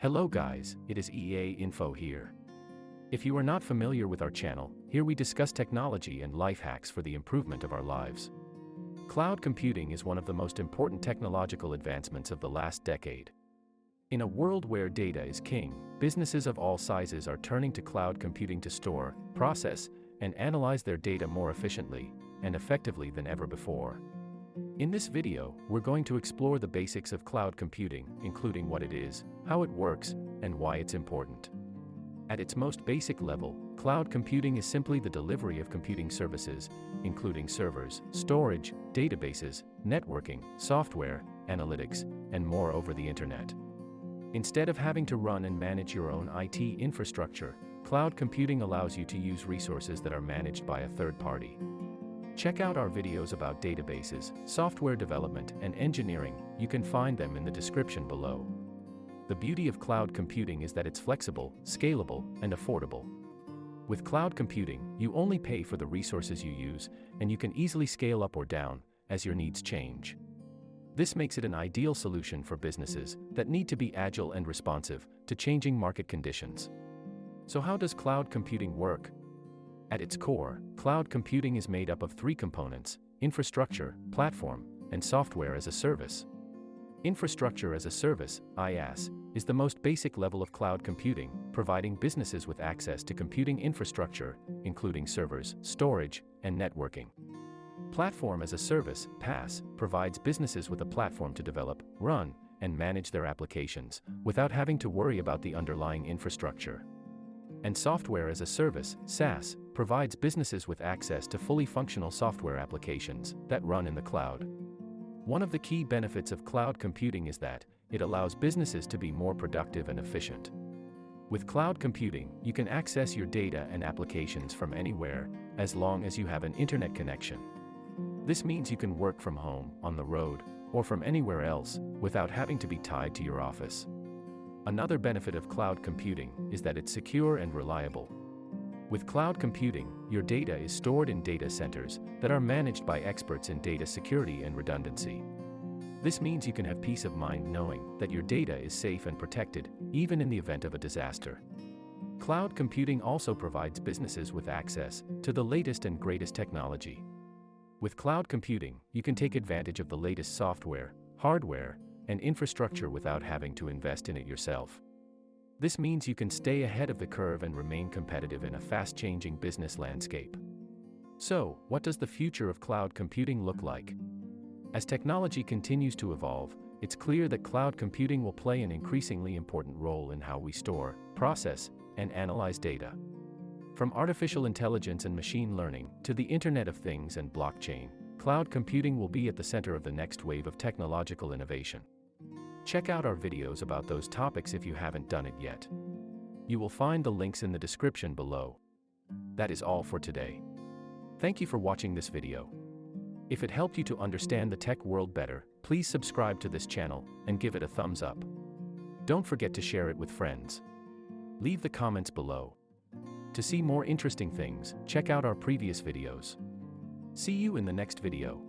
Hello guys, it is EA Info here. If you are not familiar with our channel, here we discuss technology and life hacks for the improvement of our lives. Cloud computing is one of the most important technological advancements of the last decade. In a world where data is king, businesses of all sizes are turning to cloud computing to store, process, and analyze their data more efficiently and effectively than ever before. In this video, we're going to explore the basics of cloud computing, including what it is, how it works, and why it's important. At its most basic level, cloud computing is simply the delivery of computing services, including servers, storage, databases, networking, software, analytics, and more over the internet. Instead of having to run and manage your own IT infrastructure, cloud computing allows you to use resources that are managed by a third party. Check out our videos about databases, software development, and engineering. You can find them in the description below. The beauty of cloud computing is that it's flexible, scalable, and affordable. With cloud computing, you only pay for the resources you use, and you can easily scale up or down as your needs change. This makes it an ideal solution for businesses that need to be agile and responsive to changing market conditions. So how does cloud computing work? At its core, cloud computing is made up of three components: infrastructure, platform, and software as a service. Infrastructure as a service, IaaS, is the most basic level of cloud computing, providing businesses with access to computing infrastructure, including servers, storage, and networking. Platform as a service, PaaS, provides businesses with a platform to develop, run, and manage their applications, without having to worry about the underlying infrastructure. And software as a service, SaaS, provides businesses with access to fully functional software applications that run in the cloud. One of the key benefits of cloud computing is that it allows businesses to be more productive and efficient. With cloud computing, you can access your data and applications from anywhere, as long as you have an internet connection. This means you can work from home, on the road, or from anywhere else, without having to be tied to your office. Another benefit of cloud computing is that it's secure and reliable. With cloud computing, your data is stored in data centers that are managed by experts in data security and redundancy. This means you can have peace of mind knowing that your data is safe and protected, even in the event of a disaster. Cloud computing also provides businesses with access to the latest and greatest technology. With cloud computing, you can take advantage of the latest software, hardware, and infrastructure without having to invest in it yourself. This means you can stay ahead of the curve and remain competitive in a fast-changing business landscape. So, what does the future of cloud computing look like? As technology continues to evolve, it's clear that cloud computing will play an increasingly important role in how we store, process, and analyze data. From artificial intelligence and machine learning to the Internet of Things and blockchain, cloud computing will be at the center of the next wave of technological innovation. Check out our videos about those topics if you haven't done it yet. You will find the links in the description below. That is all for today. Thank you for watching this video. If it helped you to understand the tech world better, please subscribe to this channel and give it a thumbs up. Don't forget to share it with friends. Leave the comments below. To see more interesting things, check out our previous videos. See you in the next video.